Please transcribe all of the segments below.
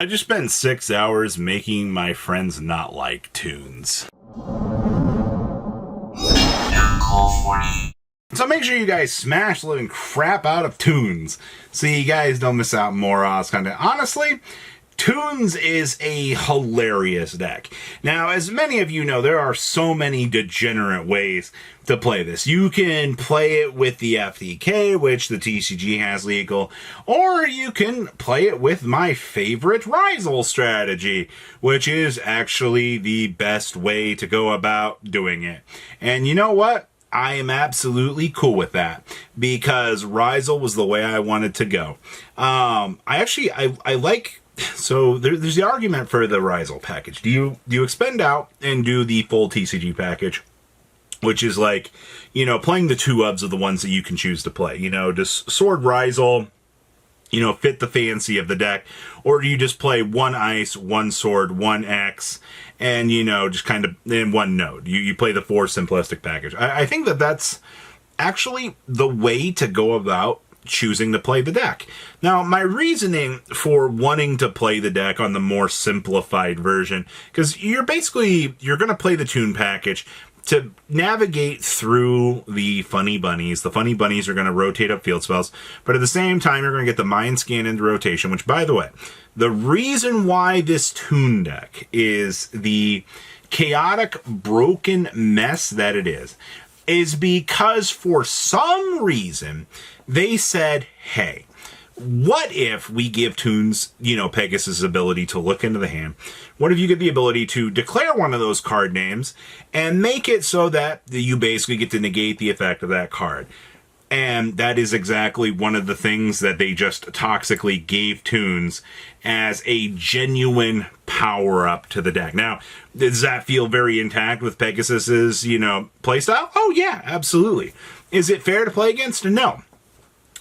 I just spent 6 hours making my friends not like Toons. So make sure you guys smash the living crap out of Toons so you guys don't miss out on more Oz content. Honestly, Toons is a hilarious deck. Now, as many of you know, there are so many degenerate ways to play this. You can play it with the FTK, which the TCG has legal, or you can play it with my favorite Rizal strategy, which is actually the best way to go about doing it. And you know what? I am absolutely cool with that because Rizal was the way I wanted to go. I like... So there's the argument for the Rizal package. Do you expend out and do the full TCG package, which is like, you know, playing the two of the ones that you can choose to play? You know, does Sword Rizal, you know, fit the fancy of the deck, or do you just play one Ice, one Sword, one X, and, you know, just kind of in one node? You play the four simplistic package. I think that's actually the way to go about choosing to play the deck. Now, my reasoning for wanting to play the deck on the more simplified version, because you're going to play the Toon package to navigate through the funny bunnies. The funny bunnies are going to rotate up field spells, but at the same time, you're going to get the Mind Scan into rotation, which, by the way, the reason why this Toon deck is the chaotic, broken mess that it is because for some reason they said, hey, what if we give Toons, you know, Pegasus' ability to look into the hand? What if you get the ability to declare one of those card names and make it so that you basically get to negate the effect of that card? And that is exactly one of the things that they just toxically gave Toons as a genuine power-up to the deck. Now, does that feel very intact with Pegasus's, you know, playstyle? Oh, yeah, absolutely. Is it fair to play against? No.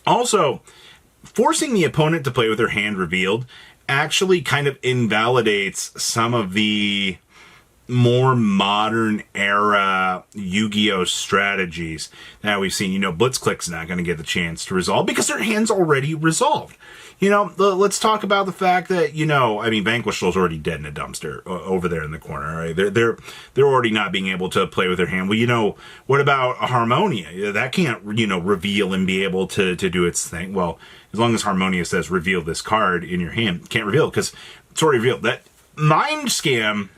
Also, forcing the opponent to play with their hand revealed actually kind of invalidates some of the more modern era Yu-Gi-Oh strategies that we've seen. You know, Blitzclick's not going to get the chance to resolve because their hand's already resolved. You know, let's talk about the fact that, you know, I mean, Vanquish Soul's already dead in a dumpster over there in the corner, right? They're already not being able to play with their hand. Well, you know, what about a Harmonia? That can't, you know, reveal and be able to do its thing. Well, as long as Harmonia says reveal this card in your hand, can't reveal it because it's already revealed. That Mind Scam,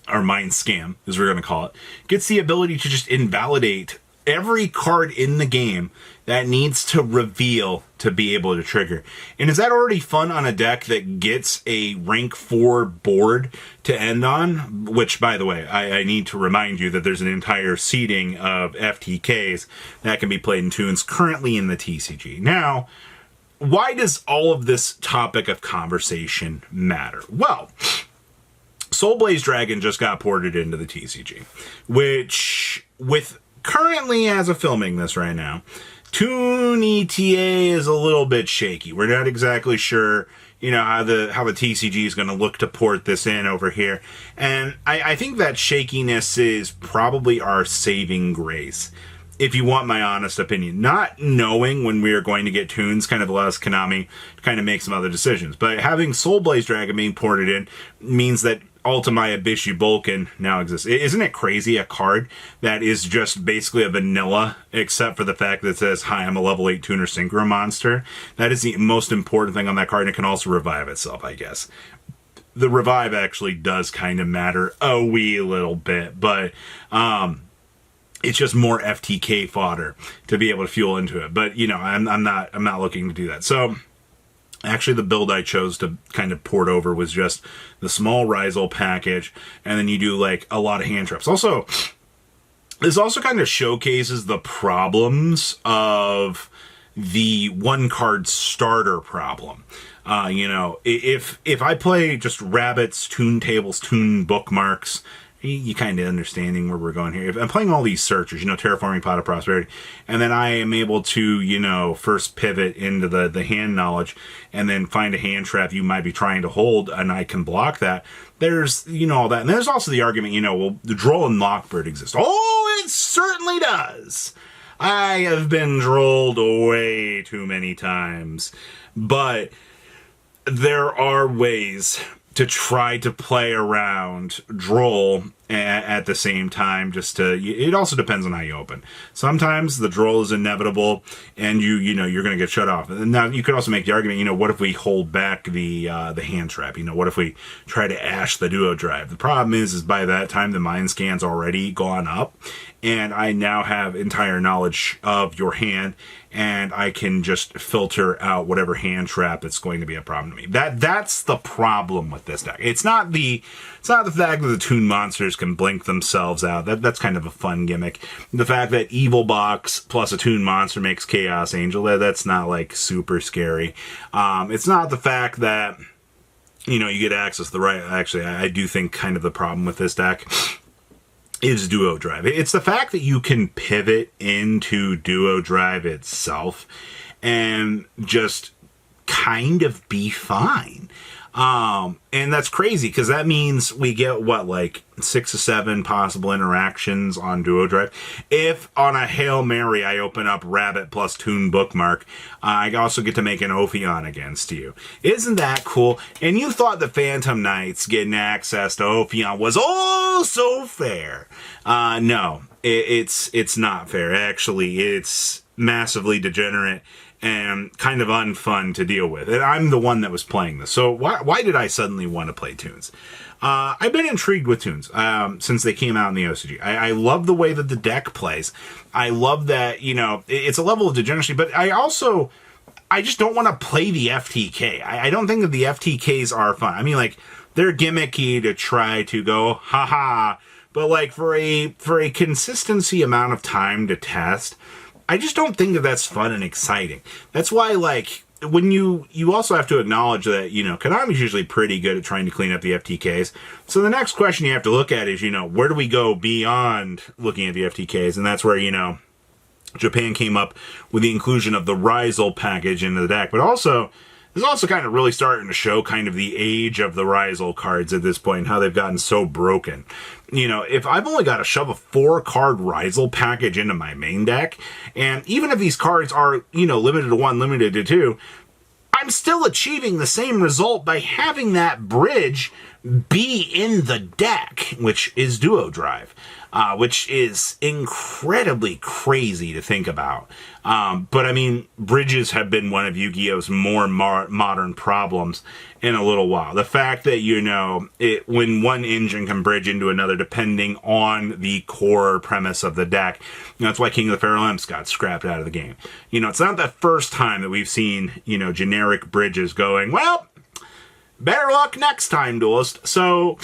or Mind Scam, as we're going to call it, gets the ability to just invalidate every card in the game that needs to reveal to be able to trigger. And is that already fun on a deck that gets a rank 4 board to end on? Which, by the way, I need to remind you that there's an entire seeding of FTKs that can be played in Toons currently in the TCG. Now, why does all of this topic of conversation matter? Well, Soulblaze Dragon just got ported into the TCG, which, with currently as of filming this right now, Toon ETA is a little bit shaky. We're not exactly sure, you know, how the TCG is going to look to port this in over here. And I think that shakiness is probably our saving grace, if you want my honest opinion. Not knowing when we are going to get Toons kind of allows Konami to kind of make some other decisions. But having Soulblaze Dragon being ported in means that Ultimaya Bishu Bulkin now exists. Isn't it crazy? A card that is just basically a vanilla, except for the fact that it says, hi, I'm a level 8 tuner synchro monster. That is the most important thing on that card, and it can also revive itself, I guess. The revive actually does kind of matter a wee little bit, but it's just more FTK fodder to be able to fuel into it. But, you know, I'm not looking to do that. So actually, the build I chose to kind of port over was just the small Rizal package, and then you do, like, a lot of hand traps. Also, this also kind of showcases the problems of the one-card starter problem. You know, if I play just rabbits, Toon tables, Toon bookmarks, you kind of understanding where we're going here. If I'm playing all these searchers, you know, Terraforming Pot of Prosperity, and then I am able to, you know, first pivot into the hand knowledge and then find a hand trap you might be trying to hold, and I can block that. There's, you know, all that. And there's also the argument, you know, well, the Droll and Lockbird exist. Oh, it certainly does. I have been drolled way too many times. But there are ways to try to play around Droll at the same time. It also depends on how you open. Sometimes the Droll is inevitable, and you're going to get shut off. And now you could also make the argument, what if we hold back the hand trap? What if we try to ash the duo drive? The problem is by that time the mind scan's already gone up, and I now have entire knowledge of your hand, and I can just filter out whatever hand trap that's going to be a problem to me. That's the problem with this deck. It's not the fact that the Toon monsters can blink themselves out. That's kind of a fun gimmick. The fact that Evil Box plus a Toon monster makes Chaos Angel, that's not like super scary. It's not the fact that you get access to the right. Actually, I do think kind of the problem with this deck is Duo Drive. It's the fact that you can pivot into Duo Drive itself and just kind of be fine. And that's crazy because that means we get like 6 or 7 possible interactions on Duo Drive. If on a Hail Mary I open up Rabbit plus Toon Bookmark, I also get to make an Ophion against you. Isn't that cool? And you thought the Phantom Knights getting access to Ophion was so fair. No, it's not fair. Actually, it's massively degenerate and kind of unfun to deal with. And I'm the one that was playing this. So why did I suddenly want to play Toons? I've been intrigued with Toons since they came out in the OCG. I love the way that the deck plays. I love that, it's a level of degeneracy, but I just don't want to play the FTK. I don't think that the FTKs are fun. I mean, like, they're gimmicky to try to go, haha, but like for a consistency amount of time to test, I just don't think that that's fun and exciting. That's why, like, when you also have to acknowledge that, Konami's usually pretty good at trying to clean up the FTKs. So the next question you have to look at is, where do we go beyond looking at the FTKs? And that's where, Japan came up with the inclusion of the Rizal package into the deck. But also, this is also kind of really starting to show kind of the age of the Rizal cards at this point and how they've gotten so broken. If I've only got to shove a 4-card Rizal package into my main deck, and even if these cards are, limited to 1, limited to 2, I'm still achieving the same result by having that bridge be in the deck, which is Duo Drive, which is incredibly crazy to think about. But I mean, bridges have been one of Yu-Gi-Oh's more modern problems in a little while. The fact that, when one engine can bridge into another depending on the core premise of the deck, that's why King of the Feral Imps got scrapped out of the game. It's not the first time that we've seen, generic bridges going, well, better luck next time, duelist. So,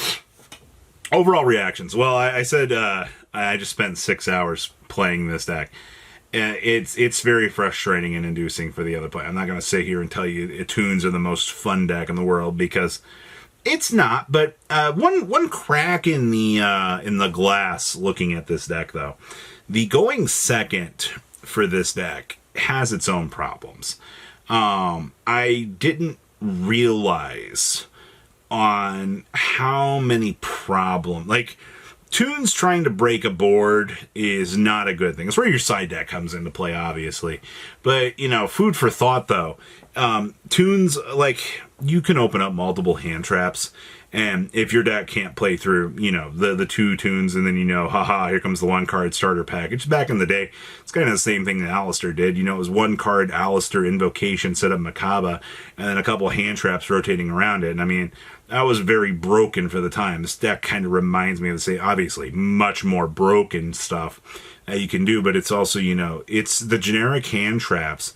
overall reactions. Well, I said I just spent 6 hours playing this deck. It's very frustrating and inducing for the other player. I'm not going to sit here and tell you Toons are the most fun deck in the world because it's not. But one crack in the glass looking at this deck, though, the going second for this deck has its own problems. I didn't realize on how many problems, like, Toons trying to break a board is not a good thing. It's where your side deck comes into play, obviously. But, food for thought, though. Toons, like, you can open up multiple hand traps, and if your deck can't play through, the 2 Toons, and then haha, here comes the 1-card starter package. Back in the day, it's kind of the same thing that Alistair did. It was 1-card Alistair Invocation, set up Macabre, and then a couple hand traps rotating around it. And I mean, that was very broken for the time. This deck kind of reminds me of obviously, much more broken stuff that you can do, but it's also, it's the generic hand traps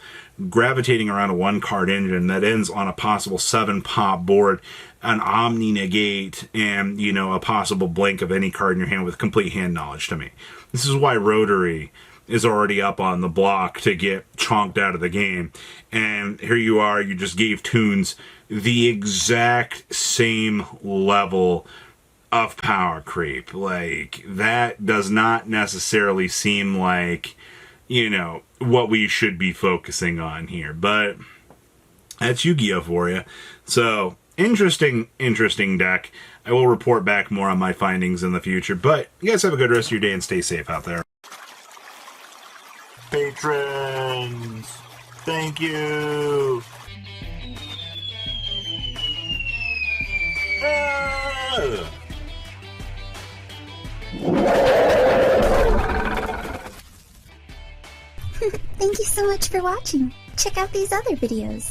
gravitating around a 1-card engine that ends on a possible 7-pop board, an Omni Negate, and, a possible blink of any card in your hand with complete hand knowledge to me. This is why Rotary is already up on the block to get chonked out of the game. And here you are, you just gave Toons the exact same level of power creep. Like, that does not necessarily seem like, what we should be focusing on here. But that's Yu-Gi-Oh! For you. So, interesting deck. I will report back more on my findings in the future. But you guys have a good rest of your day and stay safe out there. Patrons, thank you. Thank you so much for watching. Check out these other videos.